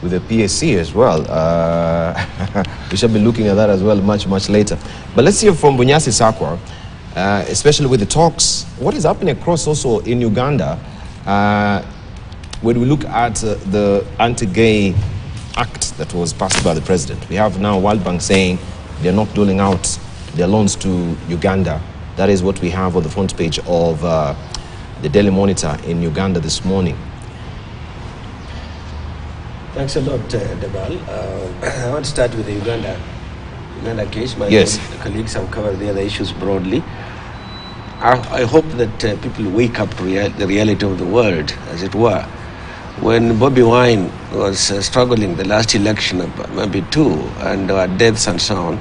with the PSC as well. We shall be looking at that as well much later. But let's hear from Bunyasi Sakwa, especially with the talks. What is happening across also in Uganda when we look at the anti-gay act that was passed by the president? We have now World Bank saying they're not doling out their loans to Uganda. That is what we have on the front page of the Daily Monitor in Uganda this morning. Thanks a lot, Debal. I want to start with the Uganda case. My colleagues have covered the other issues broadly. I hope that people wake up to the reality of the world, as it were. When Bobby Wine was struggling the last election, maybe two, and deaths and so on,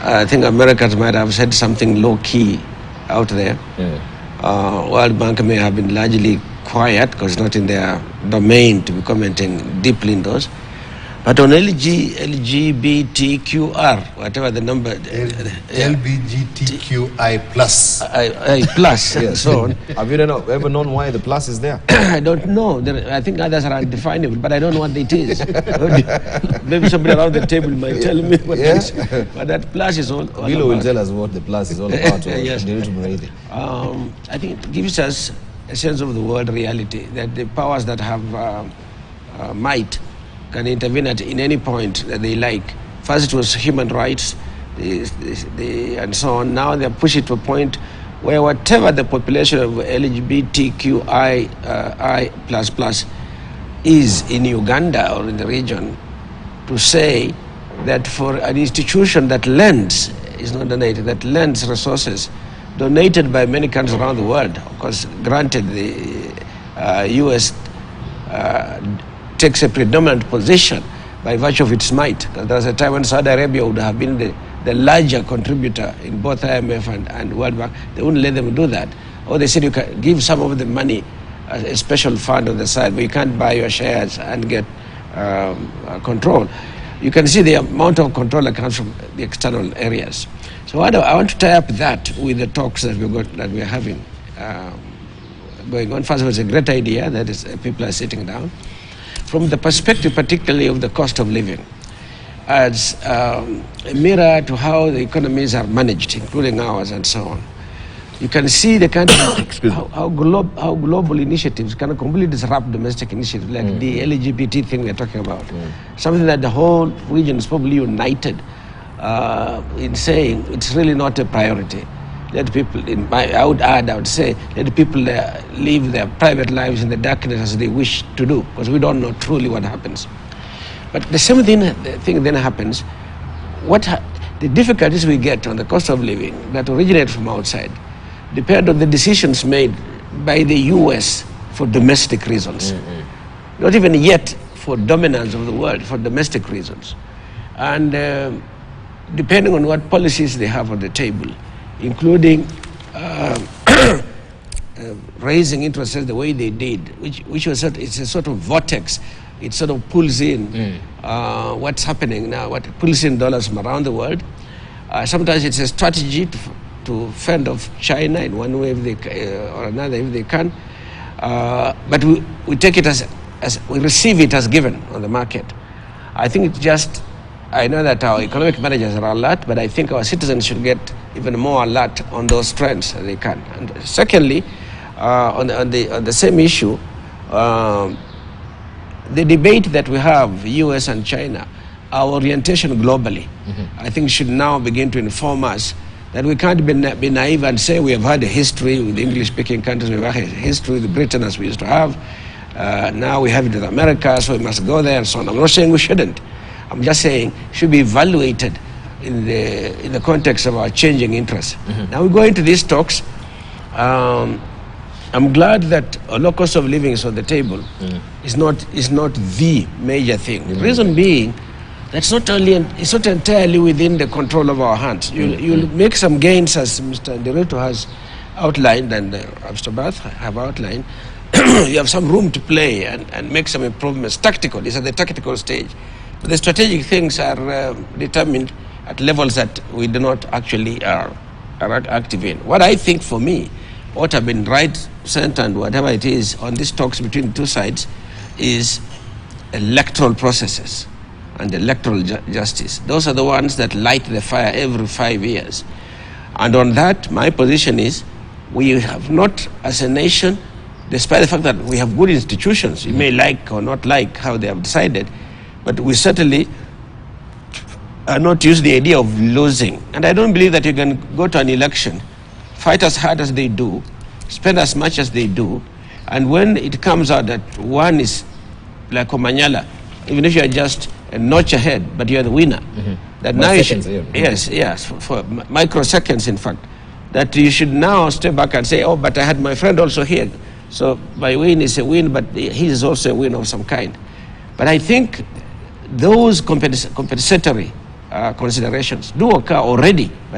I think Americans might have said something low-key out there. World Bank may have been largely quiet because it's not in their domain to be commenting deeply in those. But on LGBTQR, whatever the number... LGBTQI plus. I plus, and so on. Have you ever known why the plus is there? I don't know. I think others are undefinable, but I don't know what it is. Maybe somebody around the table might tell me what it is. But that plus is all Bilo will tell us what the plus is all about. Yes. I think it gives us a sense of the world reality, that the powers that have might can intervene in any point that they like. First it was human rights, and so on. Now they push it to a point where whatever the population of LGBTQI plus is in Uganda or in the region, to say that for an institution that lends, is not donated, that lends resources, donated by many countries around the world. Of course, granted, the U.S. Takes a predominant position by virtue of its might. There was a time when Saudi Arabia would have been the larger contributor in both IMF and World Bank. They wouldn't let them do that. Or they said you can give some of the money as a special fund on the side, but you can't buy your shares and get control. You can see the amount of control that comes from the external areas. So I want to tie up that with the talks that we are having going on. First of all, it's a great idea that is, people are sitting down. From the perspective particularly of the cost of living, as a mirror to how the economies are managed, including ours and so on. You can see the kind of how global initiatives can completely disrupt domestic initiatives, like the LGBT thing we're talking about. Something that the whole region is probably united in saying it's really not a priority. Let people, I would say, let people live their private lives in the darkness as they wish to do, because we don't know truly what happens. But the same thing then happens. The difficulties we get on the cost of living that originate from outside depend on the decisions made by the U.S. for domestic reasons. Not even yet for dominance of the world, for domestic reasons. And depending on what policies they have on the table, including raising interest rates the way they did, which was it's a sort of vortex. It sort of pulls in what's happening now, what pulls in dollars from around the world. Sometimes it's a strategy to fend off China in one way or another if they can. But we take it as we receive it as given on the market. I think it's just, I know that our economic managers are alert, but I think our citizens should get even more alert on those trends as they can. And secondly, on the same issue, the debate that we have, US and China, our orientation globally, I think should now begin to inform us that we can't be naive and say we have had a history with English-speaking countries, we've had a history with Britain as we used to have. Now we have it with America, so we must go there and so on. I'm not saying we shouldn't. I'm just saying it should be evaluated in the context of our changing interests. Now we go into these talks. I'm glad that a low cost of living is on the table. Is not the major thing. The reason being, it's not entirely within the control of our hands. You'll make some gains, as Mr. Nderetu has outlined and Mr. Bath have outlined. You have some room to play and make some improvements. Tactical, it's at the tactical stage. But the strategic things are determined at levels that we do not actually are active in. What I think for me, what have been right, center, and whatever it is on these talks between the two sides is electoral processes and electoral justice. Those are the ones that light the fire every 5 years. And on that, my position is we have not, as a nation, despite the fact that we have good institutions, you may like or not like how they have decided, but we certainly are not used to the idea of losing. And I don't believe that you can go to an election, fight as hard as they do, spend as much as they do, and when it comes out that one is like Omanyala, even if you are just a notch ahead, but you are the winner, that now you should, yes, for microseconds, in fact, that you should now step back and say, oh, but I had my friend also here. So my win is a win, but he is also a win of some kind. But I think those compensatory considerations do occur already. But